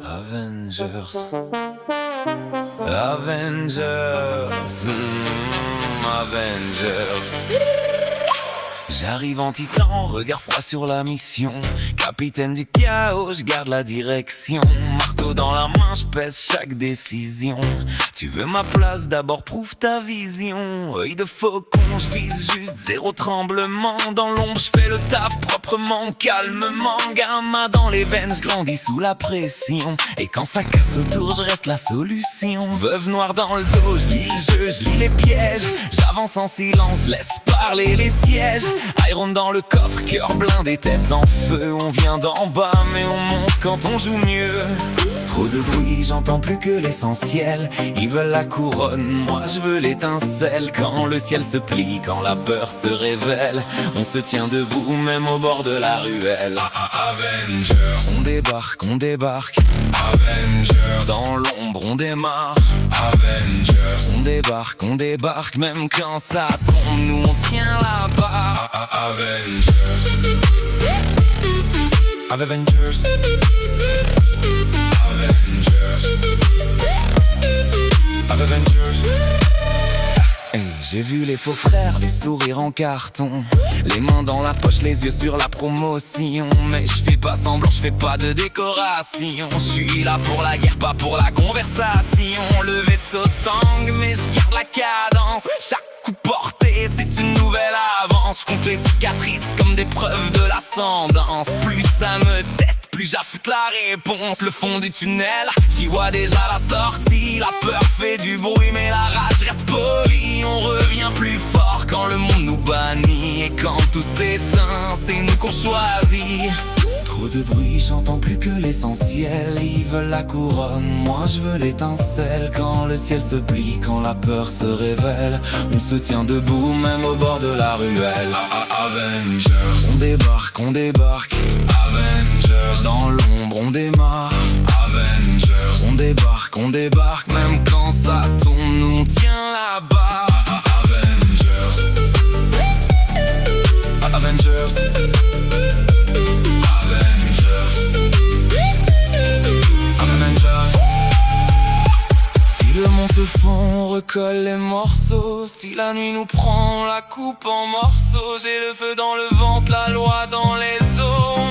Avengers, Avengers, Avengers. J'arrive en titan, regard froid sur la mission. Capitaine du chaos, je garde la direction. Marteau dans la main, je pèse chaque décision. Tu veux ma place, d'abord prouve ta vision. Œil de faucon, je vise juste zéro tremblement. Dans l'ombre, je fais le taf proprement, calmement. Gamma dans les veines, je grandis sous la pression. Et quand ça casse autour, je reste la solution. Veuve noire dans le dos, je lis le jeu, je lis les pièges. J'avance en silence, je laisse parler les sièges. Iron dans le coffre, cœur blindé, tête en feu. On vient d'en bas mais on monte quand on joue mieux. Trop de bruit, j'entends plus que l'essentiel. Ils veulent la couronne, moi je veux l'étincelle. Quand le ciel se plie, quand la peur se révèle, on se tient debout même au bord de la ruelle. Avengers, on débarque, on débarque. Avengers, dans l'ombre on démarre. Avengers, on débarque, même quand ça tombe, nous on tient la barre. Avengers, Avengers, Avengers. Hey, j'ai vu les faux frères, les sourires en carton, les mains dans la poche, les yeux sur la promotion. Mais je fais pas semblant, je fais pas de décoration. Je suis là pour la guerre, pas pour la conversation. Le vaisseau tangue, mais je garde la cadence. Chaque coup porté, c'est une nouvelle avance. Je compte les cicatrices comme des preuves de l'ascendance. Plus ça me teste, plus j'affûte la réponse. Le fond du tunnel, j'y vois déjà la sortie. La peur fait du bruit mais la rage reste polie. On revient plus fort quand le monde nous bannit. Et quand tout s'éteint, c'est nous qu'on choisit. Trop de bruit, j'entends plus que l'essentiel. Ils veulent la couronne, moi je veux l'étincelle. Quand le ciel se plie, quand la peur se révèle, on se tient debout même au bord de la ruelle. Avengers, on débarque, on débarque. Avengers, dans l'ombre on démarre. Avengers, on débarque, même quand ça tombe, nous on tient la barre. Avengers, Avengers, Avengers. Si le monde se fond, on recolle les morceaux. Si la nuit nous prend, on la coupe en morceaux. J'ai le feu dans le ventre, la loi dans les os.